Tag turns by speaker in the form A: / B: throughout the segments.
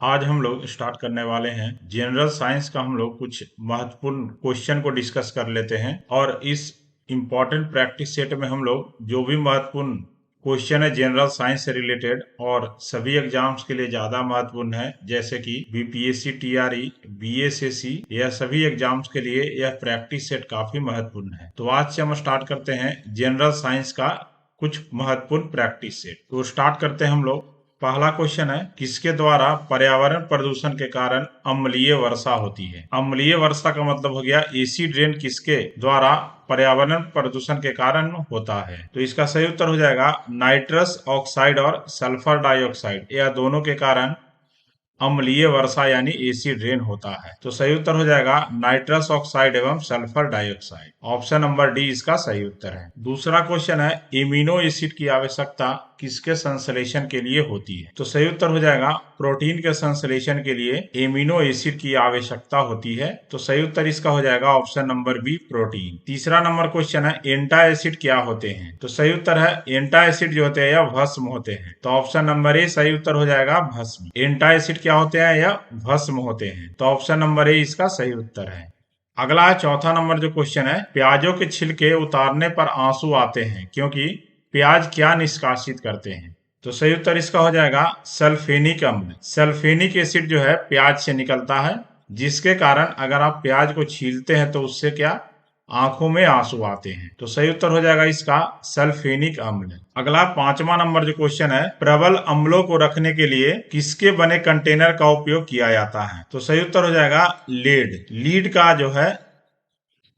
A: आज हम लोग स्टार्ट करने वाले हैं जनरल साइंस का। हम लोग कुछ महत्वपूर्ण क्वेश्चन को डिस्कस कर लेते हैं और इस इम्पोर्टेंट प्रैक्टिस सेट में हम लोग जो भी महत्वपूर्ण क्वेश्चन है जनरल साइंस से रिलेटेड और सभी एग्जाम्स के लिए ज्यादा महत्वपूर्ण है, जैसे कि बीपीएससी, टीआरई, बीएसएससी, यह सभी एग्जाम्स के लिए यह प्रैक्टिस सेट काफी महत्वपूर्ण है। तो आज से हम स्टार्ट करते हैं जनरल साइंस का कुछ महत्वपूर्ण प्रैक्टिस सेट। तो स्टार्ट करते हैं हम लोग। पहला क्वेश्चन है, किसके द्वारा पर्यावरण प्रदूषण के कारण अम्लीय वर्षा होती है? अम्लीय वर्षा का मतलब हो गया एसिड रेन किसके द्वारा पर्यावरण प्रदूषण के कारण होता है? तो इसका सही उत्तर हो जाएगा नाइट्रस ऑक्साइड और सल्फर डाइऑक्साइड, यह दोनों के कारण अम्लीय वर्षा यानी एसिड रेन होता है। तो सही उत्तर हो जाएगा नाइट्रस ऑक्साइड एवं sulphur dioxide. Option number D इसका सही उत्तर है। दूसरा क्वेश्चन है, एमिनो एसिड की आवश्यकता किसके संश्लेषण के लिए होती है? तो सही उत्तर हो जाएगा प्रोटीन के संश्लेषण के लिए एमिनो एसिड की आवश्यकता होती है। तो सही उत्तर इसका हो जाएगा ऑप्शन नंबर बी, प्रोटीन। तीसरा नंबर क्वेश्चन है, एंटा एसिड क्या होते हैं? तो सही उत्तर है एंटा एसिड जो होते हैं या भस्म होते हैं। तो ऑप्शन नंबर ए सही उत्तर हो जाएगा भस्म। एंटा एसिड क्या होते हैं या भस्म होते हैं। तो ऑप्शन नंबर ए इसका सही उत्तर है। अगला है चौथा नंबर जो क्वेश्चन है, प्याजों के छिलके उतारने पर आंसू आते हैं क्योंकि प्याज क्या निष्कासित करते हैं? तो सही उत्तर इसका हो जाएगा सल्फेनिक अम्ल। सल्फेनिक एसिड जो है प्याज से निकलता है, जिसके कारण अगर आप प्याज को छीलते हैं तो उससे क्या आंखों में आंसू आते हैं। तो सही उत्तर हो जाएगा इसका सल्फेनिक अम्ल। अगला पांचवा नंबर जो क्वेश्चन है, प्रबल अम्लों को रखने के लिए किसके बने कंटेनर का उपयोग किया जाता है? तो सही उत्तर हो जाएगा लीड। लीड का जो है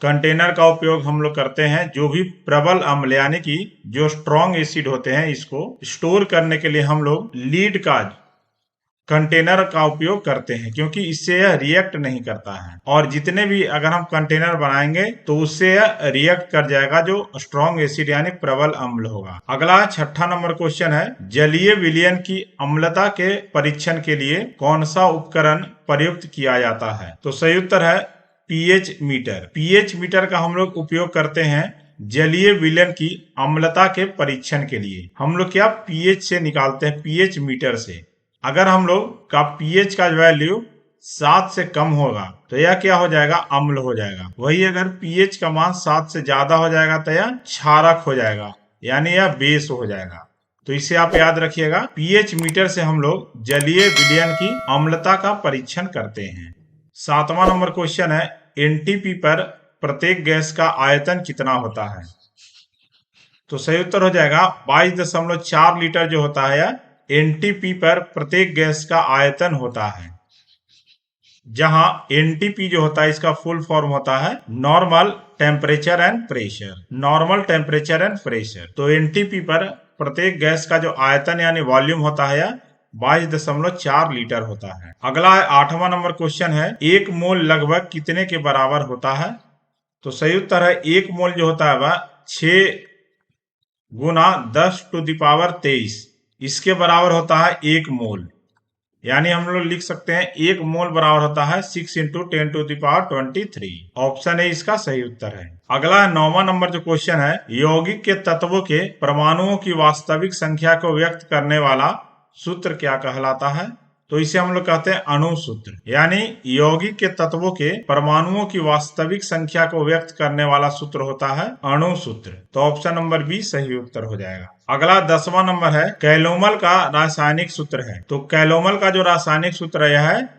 A: कंटेनर का उपयोग हम लोग करते हैं। जो भी प्रबल अम्ल यानी कि जो स्ट्रॉन्ग एसिड होते हैं, इसको स्टोर करने के लिए हम लोग लीड का कंटेनर का उपयोग करते हैं, क्योंकि इससे यह रिएक्ट नहीं करता है। और जितने भी अगर हम कंटेनर बनाएंगे तो उससे यह रिएक्ट कर जाएगा जो स्ट्रॉन्ग एसिड यानी प्रबल अम्ल होगा। अगला छठा नंबर क्वेश्चन है, जलीय विलयन की अम्लता के परीक्षण के लिए कौन सा उपकरण प्रयुक्त किया जाता है? तो सही उत्तर है पीएच मीटर। पीएच मीटर का हम लोग उपयोग करते हैं जलीय विलयन की अम्लता के परीक्षण के लिए। हम लोग क्या पीएच से निकालते हैं, पीएच मीटर से। अगर हम लोग का पीएच का वैल्यू 7 से कम होगा तो यह क्या हो जाएगा, अम्ल हो जाएगा। वही अगर पीएच का मान 7 से ज्यादा हो जाएगा तो यह क्षारक हो जाएगा, यानी यह बेस हो जाएगा। तो इसे आप याद रखिएगा, पीएच मीटर से हम लोग जलीय विलयन की अम्लता का परीक्षण करते हैं। सातवां नंबर क्वेश्चन है, एनटीपी पर प्रत्येक गैस का आयतन कितना होता है? तो सही उत्तर हो जाएगा 22.4 लीटर जो होता है एनटीपी पर प्रत्येक गैस का आयतन होता है। जहां एनटीपी जो होता है इसका फुल फॉर्म होता है normal temperature and pressure. Normal temperature and pressure. तो एनटीपी पर प्रत्येक गैस का जो आयतन यानी वॉल्यूम होता है 22.4 लीटर होता है। अगला है आठवां नंबर क्वेश्चन है, एक मोल लगभग कितने के बराबर होता है? तो सही उत्तर है एक मोल जो होता है वह 6 गुना 10⁻23 इसके बराबर होता है एक मोल। यानी हम लोग लिख सकते हैं एक मोल बराबर होता है 6 इंटू 10⁻23। ऑप्शन ए इसका सही उत्तर है। अगला है नौवां नंबर जो क्वेश्चन है, यौगिक के तत्वों के परमाणुओं की वास्तविक संख्या को व्यक्त करने वाला सूत्र क्या कहलाता है? तो इसे हम लोग कहते हैं अणु सूत्र। यानी यौगिक के तत्वों के परमाणुओं की वास्तविक संख्या को व्यक्त करने वाला सूत्र होता है अणु सूत्र। तो ऑप्शन नंबर बी सही उत्तर हो जाएगा। अगला 10वां नंबर है, कैलोमल का रासायनिक सूत्र है। तो कैलोमल का जो रासायनिक सूत्र यह है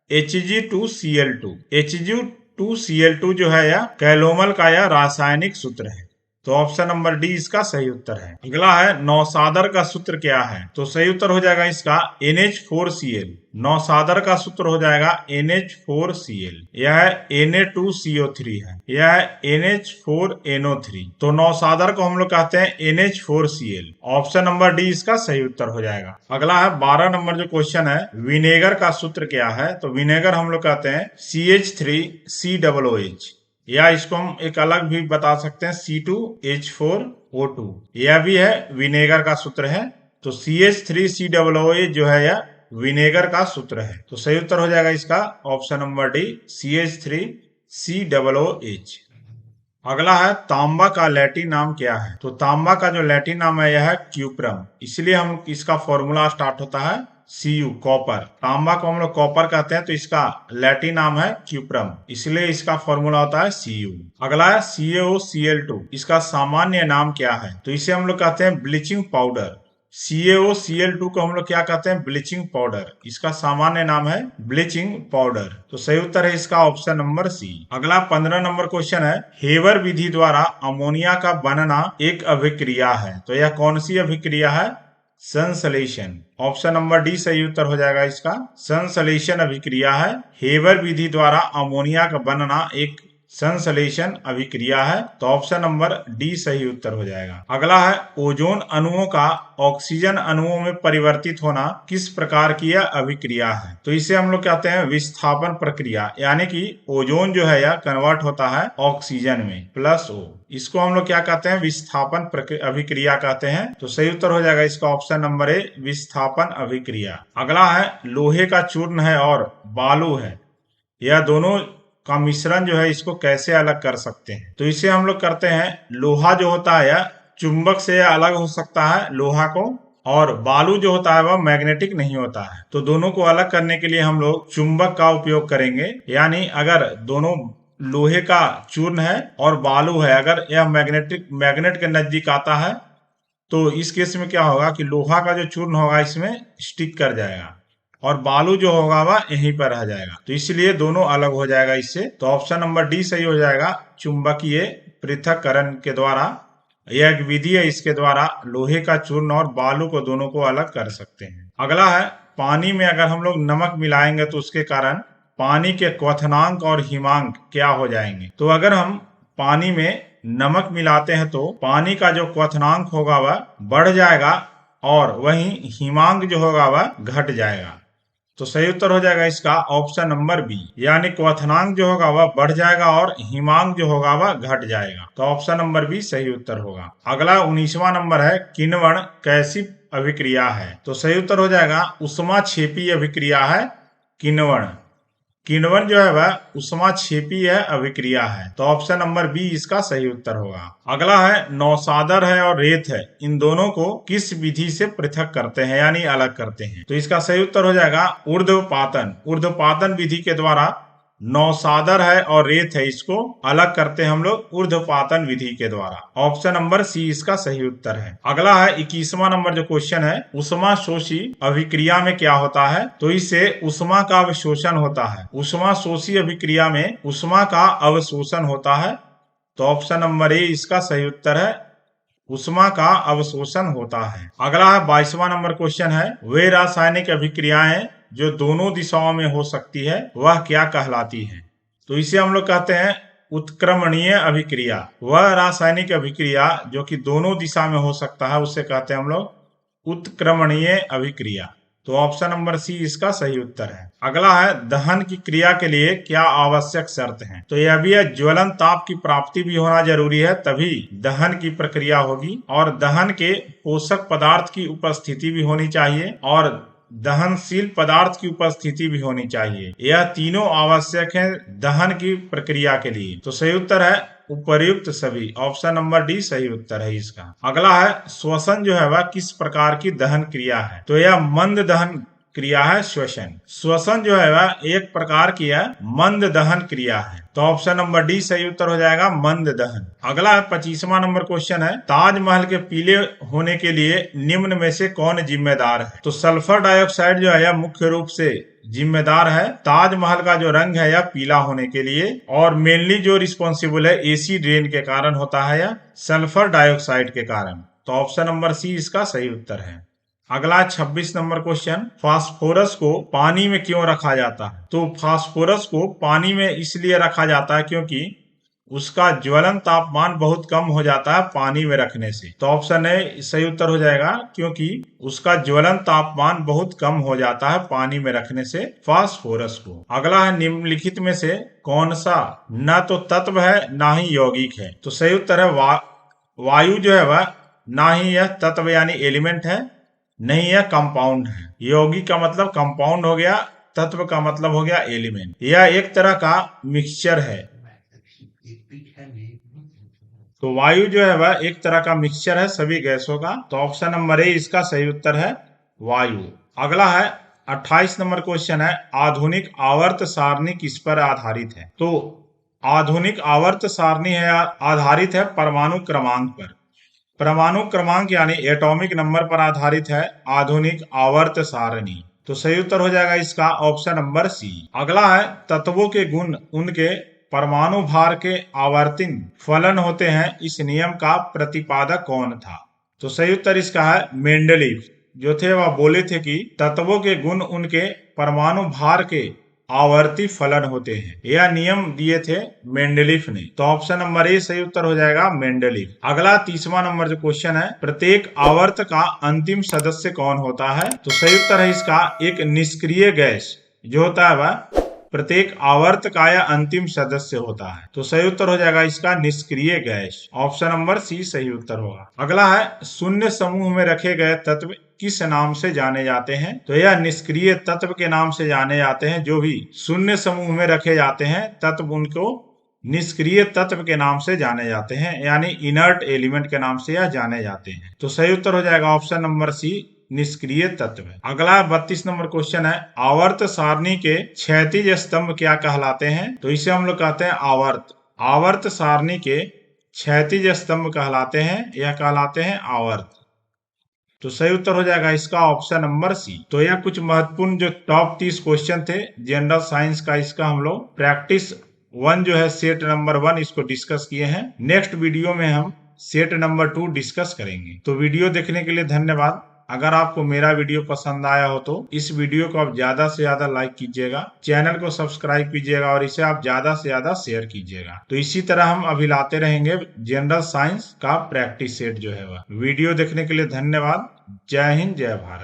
A: Hg2Cl2। Hg2Cl2 जो है यह कैलोमल का यह रासायनिक सूत्र है। तो ऑप्शन नंबर डी इसका सही उत्तर है। अगला है नौसादर का सूत्र क्या है? तो सही उत्तर हो जाएगा इसका NH4Cl। नौसादर का सूत्र हो जाएगा NH4Cl। यह Na2CO3 है, यह NH4NO3। तो नौसादर को हम लोग कहते हैं NH4Cl। ऑप्शन नंबर डी इसका सही उत्तर हो जाएगा। अगला है 12 नंबर जो क्वेश्चन है, विनेगर का सूत्र क्या है? तो विनेगर हम लोग कहते हैं CH3COOH, या इसको हम एक अलग भी बता सकते हैं C2H4O2। यह भी है विनेगर का सूत्र है। तो CH3COOH जो है यह विनेगर का सूत्र है। तो सही उत्तर हो जाएगा इसका ऑप्शन नंबर डी CH3COOH। अगला है तांबा का लैटिन नाम क्या है? तो तांबा का जो लैटिन नाम है यह है क्यूप्रम। इसलिए हम इसका फॉर्मूला स्टार्ट होता है Cu कॉपर। तांबा को हम लोग कॉपर कहते हैं, तो इसका लैटिन नाम है क्यूप्रम, इसलिए इसका फॉर्मूला होता है Cu। अगला है CaOCl2, इसका सामान्य नाम क्या है? तो इसे हम लोग कहते हैं ब्लीचिंग पाउडर। CaOCl2 को हम लोग क्या कहते हैं? Bleaching powder. इसका सामान्य नाम है ब्लीचिंग पाउडर। तो सही उत्तर है इसका ऑप्शन नंबर सी। अगला 15 नंबर क्वेश्चन है, हेवर विधि द्वारा अमोनिया का बनना एक अभिक्रिया है, तो यह कौन सी अभिक्रिया है? संश्लेषण। ऑप्शन नंबर डी सही उत्तर हो जाएगा इसका। संश्लेषण अभिक्रिया है। हेवर विधि द्वारा अमोनिया का बनना एक संश्लेषण अभिक्रिया है, तो ऑप्शन नंबर डी सही उत्तर हो जाएगा। अगला है, ओजोन अणुओं का ऑक्सीजन अणुओं में परिवर्तित होना किस प्रकार की यह अभिक्रिया है? तो इसे हम लोग कहते हैं विस्थापन प्रक्रिया, यानी कि ओजोन जो है यह कन्वर्ट होता है ऑक्सीजन में प्लस O। इसको हम लोग क्या कहते हैं? विस्थापन अभिक्रिया कहते हैं, तो सही उत्तर हो जाएगा इसका ऑप्शन नंबर ए, विस्थापन अभिक्रिया। अगला है, लोहे का चूर्ण है और बालू है, यह दोनों का मिश्रण जो है इसको कैसे अलग कर सकते हैं? तो इसे हम लोग करते हैं, लोहा जो होता है यह चुंबक से अलग हो सकता है लोहा को, और बालू जो होता है वह मैग्नेटिक नहीं होता है, तो दोनों को अलग करने के लिए हम लोग चुंबक का उपयोग करेंगे। यानी अगर दोनों लोहे का चूर्ण है और बालू है, अगर यह मैग्नेट के नजदीक आता है, तो इस केस में क्या होगा कि लोहा का जो चूर्ण होगा इसमें स्टिक कर जाएगा और बालू जो होगा वह यहीं पर रह जाएगा, तो इसलिए दोनों अलग हो जाएगा इससे। तो ऑप्शन नंबर डी सही हो जाएगा, चुंबकीय पृथक्करण के द्वारा। यह एक विधि है, इसके द्वारा लोहे का चूर्ण और बालू को दोनों को अलग कर सकते हैं। अगला है, पानी में अगर हम लोग नमक मिलाएंगे तो उसके कारण पानी के क्वथनांक और हिमांक क्या हो जाएंगे? तो अगर हम पानी में नमक मिलाते हैं तो पानी का जो क्वथनांक होगा वह बढ़ जाएगा और वहीं हिमांक जो होगा वह घट जाएगा, तो सही उत्तर हो जाएगा इसका ऑप्शन नंबर बी, यानी क्वथनांक जो होगा वह बढ़ जाएगा और हिमांक जो होगा वह घट जाएगा, तो ऑप्शन नंबर बी सही उत्तर होगा। अगला 19वां नंबर है, किण्वन कैसी अभिक्रिया है? तो सही उत्तर हो जाएगा ऊष्माक्षेपी अभिक्रिया है किण्वन। किण्वन जो है वह ऊष्माक्षेपीय अभिक्रिया है, तो ऑप्शन नंबर बी इसका सही उत्तर होगा। अगला है, नौसादर है और रेत है, इन दोनों को किस विधि से पृथक करते हैं यानी अलग करते हैं? तो इसका सही उत्तर हो जाएगा ऊर्ध्वपातन। ऊर्ध्वपातन विधि के द्वारा नौसादर है और रेत है, इसको अलग करते हैं हम लोग ऊर्ध्वपातन विधि के द्वारा। ऑप्शन नंबर सी इसका सही उत्तर है। अगला है 21वां नंबर जो क्वेश्चन है, ऊष्मा शोषी अभिक्रिया में क्या होता है? तो इससे ऊष्मा का अवशोषण होता है। ऊष्मा शोषी अभिक्रिया में ऊष्मा का अवशोषण होता है, तो ऑप्शन नंबर ए इसका सही उत्तर है, ऊष्मा का अवशोषण होता है। अगला है 22वां नंबर क्वेश्चन है, वे रासायनिक अभिक्रियाएं जो दोनों दिशाओं में हो सकती है वह क्या कहलाती है? तो इसे हम लोग कहते हैं उत्क्रमणीय अभिक्रिया। वह रासायनिक अभिक्रिया जो कि दोनों दिशा में हो सकता है उसे कहते हैं हम लोग उत्क्रमणीय अभिक्रिया, तो ऑप्शन नंबर सी इसका सही उत्तर है। अगला है, दहन की क्रिया के लिए क्या आवश्यक शर्त है? तो यह भी है, ज्वलन ताप की प्राप्ति भी होना जरूरी है, तभी दहन की प्रक्रिया होगी, और दहन के पोषक पदार्थ की उपस्थिति भी होनी चाहिए और दहनशील पदार्थ की उपस्थिति भी होनी चाहिए। यह तीनों आवश्यक है दहन की प्रक्रिया के लिए, तो सही उत्तर है उपर्युक्त सभी। ऑप्शन नंबर डी सही उत्तर है इसका। अगला है, श्वसन जो है वह किस प्रकार की दहन क्रिया है? तो यह मंद दहन क्रिया है श्वसन। श्वसन जो है वह एक प्रकार की है मंद दहन क्रिया है, तो ऑप्शन नंबर डी सही उत्तर हो जाएगा मंद दहन। अगला है 25वां नंबर क्वेश्चन है, ताजमहल के पीले होने के लिए निम्न में से कौन जिम्मेदार है? तो सल्फर डाइऑक्साइड जो है यह मुख्य रूप से जिम्मेदार है ताजमहल का जो रंग है यह पीला होने के लिए, और मेनली जो रिस्पॉन्सिबल है एसिड रेन के कारण होता है यह सल्फर डाइऑक्साइड के कारण, तो ऑप्शन नंबर सी इसका सही उत्तर है। अगला 26 नंबर क्वेश्चन, फास्फोरस को पानी में क्यों रखा जाता है? तो फास्फोरस को पानी में इसलिए रखा जाता है क्योंकि उसका ज्वलन तापमान बहुत कम हो जाता है पानी में रखने से, तो ऑप्शन ए सही उत्तर हो जाएगा, क्योंकि उसका ज्वलन तापमान बहुत कम हो जाता है पानी में रखने से फास्फोरस को। अगला है, निम्नलिखित में से कौन सा न तो तत्व है ना ही यौगिक है? तो सही उत्तर है वायु जो है वह ना ही यह तत्व यानी एलिमेंट है, नहीं यह कंपाउंड है। यौगिक का मतलब कंपाउंड हो गया, तत्व का मतलब हो गया एलिमेंट। यह एक तरह का मिक्सचर है, तो वायु जो है वह एक तरह का मिक्सचर है सभी गैसों का, तो ऑप्शन नंबर ए इसका सही उत्तर है वायु। अगला है, 28 नंबर क्वेश्चन है, आधुनिक आवर्त सारणी किस पर आधारित है? तो आधुनिक आवर्त सारणी है आधारित है परमाणु क्रमांक पर। परमाणु क्रमांक यानी एटॉमिक नंबर पर आधारित है आधुनिक आवर्त सारणी। तो सही उत्तर हो जाएगा इसका ऑप्शन नंबर सी। अगला है, तत्वों के गुण उनके परमाणु भार के आवर्तन फलन होते हैं, इस नियम का प्रतिपादक कौन था? तो सही उत्तर इसका है मेंडलीव। जो थे वह बोले थे कि तत्वों के गुण उनके परमाणु भार के आवर्ती फलन होते हैं। यह नियम दिए थे मेंडलीफ ने। तो ऑप्शन नंबर ए सही उत्तर हो जाएगा मेंडलीफ। अगला 30वां नंबर जो क्वेश्चन है, प्रत्येक आवर्त का अंतिम सदस्य कौन होता है? तो सही उत्तर है इसका एक निष्क्रिय गैस जो होता है वह प्रत्येक आवर्त का यह अंतिम सदस्य होता है। तो सही उत्तर हो जाएगा इसका निष्क्रिय गैस। ऑप्शन नंबर सी सही उत्तर होगा। अगला है, शून्य समूह में रखे गए तत्व किस नाम से जाने जाते हैं? तो यह निष्क्रिय तत्व के नाम से जाने जाते हैं। जो भी शून्य समूह में रखे जाते हैं तत्व उनको निष्क्रिय तत्व के नाम से जाने जाते हैं, यानी इनर्ट एलिमेंट के नाम से यह जाने जाते हैं। तो सही उत्तर हो जाएगा ऑप्शन नंबर सी निष्क्रिय तत्व। अगला 32 नंबर क्वेश्चन है, आवर्त सारणी के क्षैतिज स्तंभ क्या कहलाते हैं? तो इसे हम लोग कहते हैं आवर्त। आवर्त सारणी के क्षैतिज स्तंभ कहलाते हैं, यह कहलाते हैं आवर्त। तो सही उत्तर हो जाएगा इसका ऑप्शन नंबर सी। तो यह कुछ महत्वपूर्ण जो टॉप 30 क्वेश्चन थे जनरल साइंस का, इसका हम लोग प्रैक्टिस 1 जो है सेट नंबर 1 इसको डिस्कस किए हैं। नेक्स्ट वीडियो में हम सेट नंबर 2 डिस्कस करेंगे। तो वीडियो देखने के लिए धन्यवाद। अगर आपको मेरा वीडियो पसंद आया हो तो इस वीडियो को आप ज्यादा से ज्यादा लाइक कीजिएगा, चैनल को सब्सक्राइब कीजिएगा और इसे आप ज्यादा से ज्यादा शेयर कीजिएगा। तो इसी तरह हम अभी लाते रहेंगे जनरल साइंस का प्रैक्टिस सेट जो है वह। वीडियो देखने के लिए धन्यवाद। जय हिंद, जय भारत।